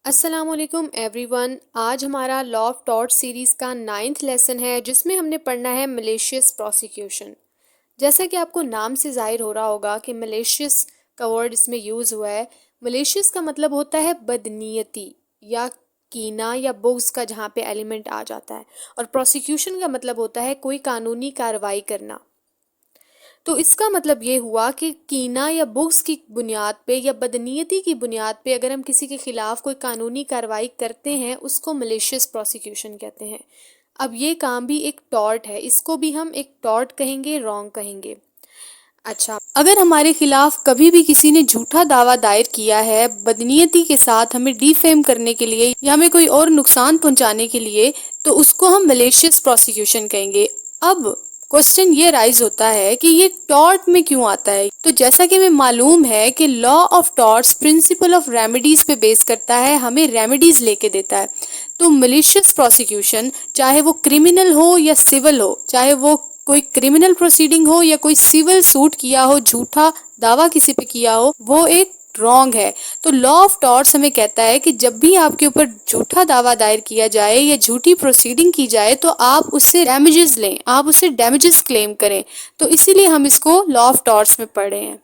अस्सलामुअलैकुम एवरीवन। आज हमारा लॉ ऑफ टॉर्ट सीरीज़ का 9th लेसन है जिसमें हमने पढ़ना है मलेशियस प्रोसिक्यूशन। जैसा कि आपको नाम से जाहिर हो रहा होगा कि मलेशियस का वर्ड इसमें यूज़ हुआ है। मलेशियस का मतलब होता है बदनीयती या कीना या बुग्स का जहाँ पे एलिमेंट आ जाता है, और प्रोसिक्यूशन का मतलब होता है कोई कानूनी कार्रवाई करना। तो इसका मतलब ये हुआ कि कीना या बुग्स की बुनियाद पे या बदनीयती की बुनियाद पे अगर हम किसी के खिलाफ कोई कानूनी कार्रवाई करते हैं उसको मलेशियस प्रोसिक्यूशन कहते हैं। अब ये काम भी एक टॉर्ट है, इसको भी हम एक टॉर्ट कहेंगे, रॉन्ग कहेंगे। अच्छा, अगर हमारे खिलाफ कभी भी किसी ने झूठा दावा दायर किया है बदनीयती के साथ हमें डिफेम करने के लिए या हमें कोई और नुकसान पहुंचाने के लिए, तो उसको हम मलेशियस प्रोसिक्यूशन कहेंगे। अब क्वेश्चन ये राइज होता है कि ये टॉर्ट में क्यों आता है। तो जैसा कि हमें मालूम है कि law of torts principle of remedies पे बेस करता है, हमें रेमेडीज लेके देता है। तो मलेशियस प्रोसिक्यूशन चाहे वो क्रिमिनल हो या सिविल हो, चाहे वो कोई क्रिमिनल प्रोसीडिंग हो या कोई सिविल सूट किया हो, झूठा दावा किसी पे किया हो, वो एक रॉन्ग है। तो लॉ ऑफ टॉर्ट्स हमें कहता है कि जब भी आपके ऊपर झूठा दावा दायर किया जाए या झूठी प्रोसीडिंग की जाए तो आप उससे डैमेजेस लें, आप उससे डैमेजेस क्लेम करें। तो इसीलिए हम इसको लॉ ऑफ टॉर्ट्स में पढ़े हैं।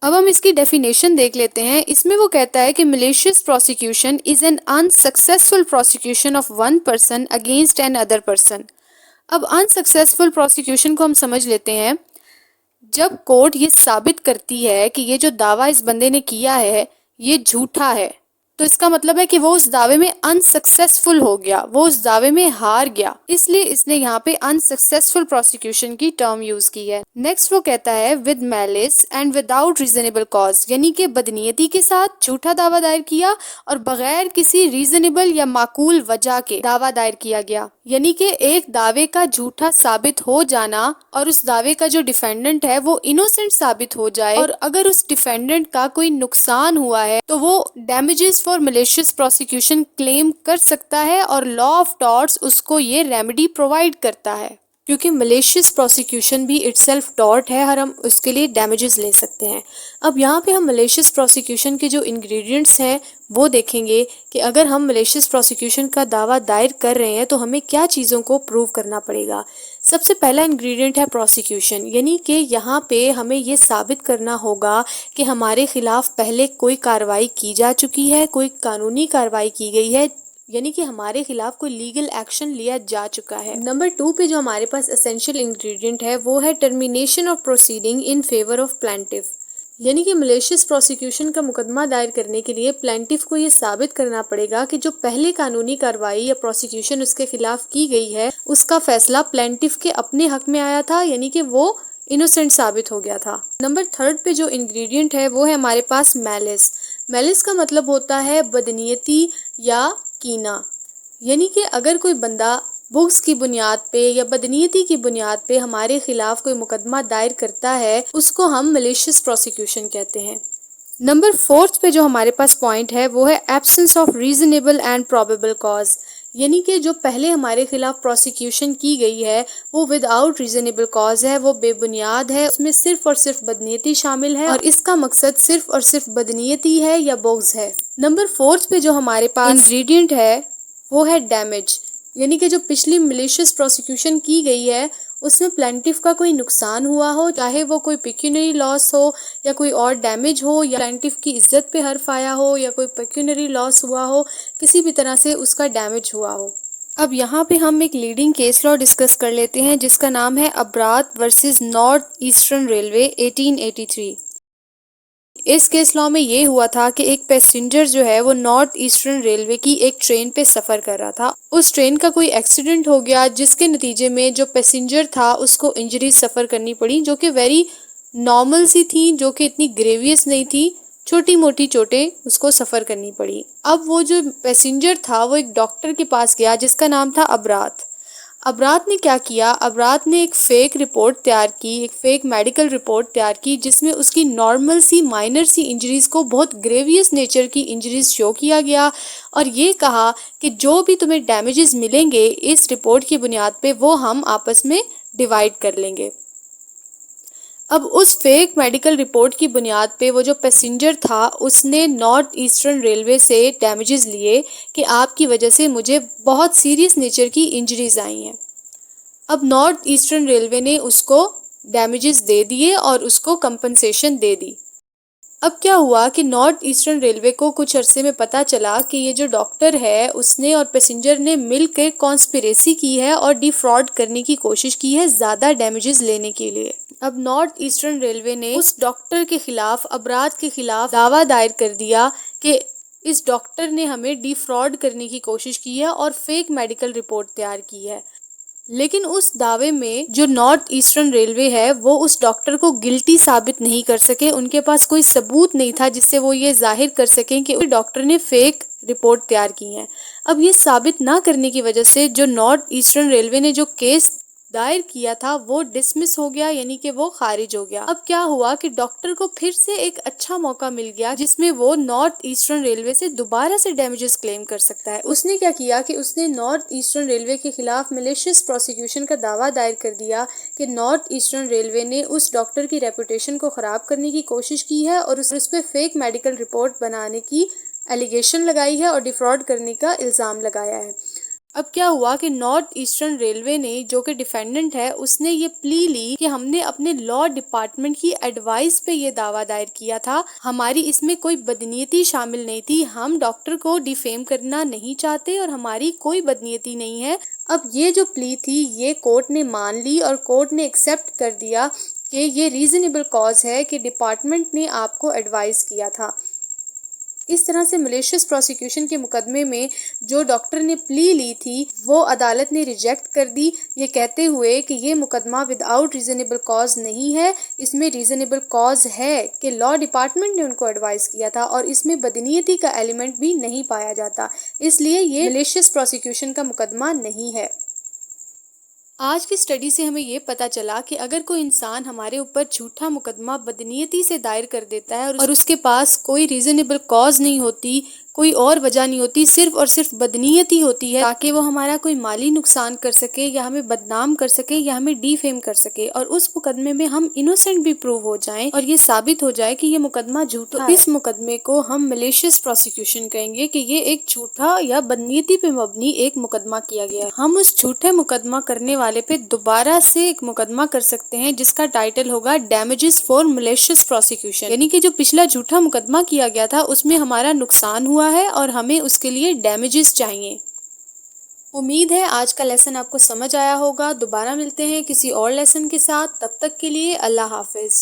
अब हम इसकी डेफिनेशन देख लेते हैं। इसमें वो कहता है कि malicious prosecution is an unsuccessful prosecution of one person against an other person. अब अनसक्सेसफुल प्रोसिक्यूशन को हम समझ लेते हैं। जब कोर्ट ये साबित करती है कि ये जो दावा इस बंदे ने किया है ये झूठा है, तो इसका मतलब है कि वो उस दावे में अनसक्सेसफुल हो गया, वो उस दावे में हार गया, इसलिए इसने यहाँ पे अनसक्सेसफुल प्रोसिक्यूशन की टर्म यूज की है। नेक्स्ट वो कहता है with malice and without reasonable cause, यानी कि बदनीयती के साथ झूठा दावा दायर किया और बगैर किसी रीजनेबल या माकूल वजह के दावा दायर किया गया। यानी कि एक दावे का झूठा साबित हो जाना और उस दावे का जो डिफेंडेंट है वो इनोसेंट साबित हो जाए, और अगर उस डिफेंडेंट का कोई नुकसान हुआ है तो वो damages for malicious prosecution claim कर सकता है, और लॉ ऑफ टॉर्ट्स उसको ये रेमेडी प्रोवाइड करता है। क्योंकि मलेशियस प्रोसिक्यूशन भी इटसेल्फ टॉर्ट है और हम उसके लिए डैमेजेस ले सकते हैं। अब यहाँ पे हम मलेशियस प्रोसिक्यूशन के जो इंग्रेडिएंट्स हैं वो देखेंगे कि अगर हम मलेशियस प्रोसिक्यूशन का दावा दायर कर रहे हैं तो हमें क्या चीज़ों को प्रूव करना पड़ेगा। सबसे पहला इंग्रेडिएंट है प्रोसिक्यूशन, यानी कि यहाँ पे हमें ये साबित करना होगा कि हमारे खिलाफ पहले कोई कार्रवाई की जा चुकी है, कोई कानूनी कार्रवाई की गई है, यानी कि हमारे खिलाफ कोई लीगल एक्शन लिया जा चुका है। नंबर 2 पे जो हमारे पास एसेंशियल इंग्रेडिएंट है वो है termination of proceeding in favour of plaintiff, यानी कि मलेशियस प्रोसिक्यूशन का मुकदमा दायर करने के लिए प्लेंटिफ को ये साबित करना पड़ेगा कि जो पहले कानूनी कार्रवाई या प्रोसिक्यूशन उसके खिलाफ की गई है उसका फैसला प्लेंटिफ के अपने हक में आया था, यानी कि वो इनोसेंट साबित हो गया था। नंबर 3 पे जो इंग्रेडिएंट है वो है हमारे पास मैलिस। मैलिस का मतलब होता है बदनीयती या कीना, यानी कि अगर कोई बंदा बुक्स की बुनियाद पे या बदनीयती की बुनियाद पे हमारे खिलाफ कोई मुकदमा दायर करता है उसको हम मलेशियस प्रोसिक्यूशन कहते हैं। नंबर 4 पे जो हमारे पास पॉइंट है वो है absence of reasonable and probable cause, यानी कि जो पहले हमारे खिलाफ प्रोसिक्यूशन की गई है वो विदाउट रीजनेबल कॉज है, वो बेबुनियाद है, उसमें सिर्फ और सिर्फ बदनीयती शामिल है और इसका मकसद सिर्फ और सिर्फ बदनीयती है या बोग्स है। नंबर 4 पे जो हमारे पास इंग्रेडिएंट है वो है डैमेज, यानी कि जो पिछली मलेशियस प्रोसिक्यूशन की गई है उसमें प्लेंटिफ का कोई नुकसान हुआ हो, चाहे वो कोई पेक्यूनरी लॉस हो या कोई और डैमेज हो, या प्लेंटिफ की इज्जत पे हर्फ आया हो या कोई पेक्यूनरी लॉस हुआ हो, किसी भी तरह से उसका डैमेज हुआ हो। अब यहाँ पे हम एक लीडिंग केस लॉ डिस्कस कर लेते हैं जिसका नाम है अबरात वर्सेस नॉर्थ ईस्टर्न रेलवे 1883। इस केस लॉ में ये हुआ था कि एक पैसेंजर जो है वो नॉर्थ ईस्टर्न रेलवे की एक ट्रेन पे सफ़र कर रहा था। उस ट्रेन का कोई एक्सीडेंट हो गया जिसके नतीजे में जो पैसेंजर था उसको इंजरीज सफ़र करनी पड़ी, जो कि वेरी नॉर्मल सी थी, जो कि इतनी ग्रेवियस नहीं थी, छोटी मोटी चोटें उसको सफ़र करनी पड़ी। अब वो जो पैसेंजर था वो एक डॉक्टर के पास गया जिसका नाम था अबरात। अबरात ने क्या किया, अबरात ने एक फेक रिपोर्ट तैयार की, एक फेक मेडिकल रिपोर्ट तैयार की जिसमें उसकी नॉर्मल सी माइनर सी इंजरीज को बहुत ग्रेवियस नेचर की इंजरीज शो किया गया, और ये कहा कि जो भी तुम्हें डैमेजेस मिलेंगे इस रिपोर्ट की बुनियाद पे वो हम आपस में डिवाइड कर लेंगे। अब उस फेक मेडिकल रिपोर्ट की बुनियाद पे वो जो पैसेंजर था उसने नॉर्थ ईस्टर्न रेलवे से डैमेजेस लिए कि आपकी वजह से मुझे बहुत सीरियस नेचर की इंजरीज आई हैं। अब नॉर्थ ईस्टर्न रेलवे ने उसको डैमेजेस दे दिए और उसको कंपनसेशन दे दी। अब क्या हुआ कि नॉर्थ ईस्टर्न रेलवे को कुछ अरसे में पता चला कि ये जो डॉक्टर है उसने और पैसेंजर ने मिलकर कॉन्स्पिरेसी की है और डिफ्रॉड करने की कोशिश की है ज़्यादा डैमेजेस लेने के लिए। अब नॉर्थ ईस्टर्न रेलवे ने उस डॉक्टर के खिलाफ अपराध के खिलाफ दावा दायर कर दिया कि इस डॉक्टर ने हमें डिफ्रॉड करने की कोशिश की है और फेक मेडिकल रिपोर्ट तैयार की है। लेकिन उस दावे में जो नॉर्थ ईस्टर्न रेलवे है वो उस डॉक्टर को गिल्टी साबित नहीं कर सके। उनके पास कोई सबूत नहीं था जिससे वो ये जाहिर कर सकें कि उस डॉक्टर ने फेक रिपोर्ट तैयार की है। अब ये साबित ना करने की वजह से जो नॉर्थ ईस्टर्न रेलवे ने जो केस दायर किया था वो डिसमिस हो गया, यानी कि वो खारिज हो गया। अब क्या हुआ कि डॉक्टर को फिर से एक अच्छा मौका मिल गया जिसमें वो नॉर्थ ईस्टर्न रेलवे से दोबारा से डैमेजेस क्लेम कर सकता है। उसने क्या किया कि उसने नॉर्थ ईस्टर्न रेलवे के खिलाफ मैलिशियस प्रोसिक्यूशन का दावा दायर कर दिया कि नॉर्थ ईस्टर्न रेलवे ने उस डॉक्टर की रेपुटेशन को खराब करने की कोशिश की है और उस पर फेक मेडिकल रिपोर्ट बनाने की एलिगेशन लगाई है और डिफ्रॉड करने का इल्ज़ाम लगाया है। अब क्या हुआ कि नॉर्थ ईस्टर्न रेलवे ने, जो कि डिफेंडेंट है, उसने ये प्ली ली कि हमने अपने लॉ डिपार्टमेंट की एडवाइस पे ये दावा दायर किया था, हमारी इसमें कोई बदनीयती शामिल नहीं थी, हम डॉक्टर को डिफेम करना नहीं चाहते और हमारी कोई बदनीयती नहीं है। अब ये जो प्ली थी ये कोर्ट ने मान ली और कोर्ट ने एक्सेप्ट कर दिया कि ये रीजनेबल कॉज है कि डिपार्टमेंट ने आपको एडवाइस किया था। इस तरह से मैलिशियस प्रोसिक्यूशन के मुकदमे में जो डॉक्टर ने प्ली ली थी वो अदालत ने रिजेक्ट कर दी, ये कहते हुए कि ये मुकदमा विदाउट रीजनेबल कॉज नहीं है, इसमें रीजनेबल कॉज है कि लॉ डिपार्टमेंट ने उनको एडवाइस किया था और इसमें बदनीयती का एलिमेंट भी नहीं पाया जाता, इसलिए ये मैलिशियस प्रोसिक्यूशन का मुकदमा नहीं है। आज की स्टडी से हमें ये पता चला कि अगर कोई इंसान हमारे ऊपर झूठा मुकदमा बदनीयती से दायर कर देता है और उसके पास कोई रीजनेबल कॉज नहीं होती, कोई और वजह नहीं होती, सिर्फ और सिर्फ बदनीयती होती है ताकि वो हमारा कोई माली नुकसान कर सके या हमें बदनाम कर सके या हमें डिफेम कर सके और उस मुकदमे में हम इनोसेंट भी प्रूव हो जाएं और ये साबित हो जाए कि ये मुकदमा झूठा है, इस मुकदमे को हम मैलिशियस प्रोसिक्यूशन कहेंगे कि ये एक झूठा या बदनीयती पे मबनी एक मुकदमा किया गया है। हम उस झूठे मुकदमा करने वाले पे दोबारा से एक मुकदमा कर सकते हैं जिसका टाइटल होगा डैमेजेस फॉर मैलिशियस प्रोसिक्यूशन, यानी कि जो पिछला झूठा मुकदमा किया गया था उसमें हमारा नुकसान हुआ है और हमें उसके लिए डैमेजेस चाहिए। उम्मीद है आज का लेसन आपको समझ आया होगा। दोबारा मिलते हैं किसी और लेसन के साथ, तब तक के लिए अल्लाह हाफिज।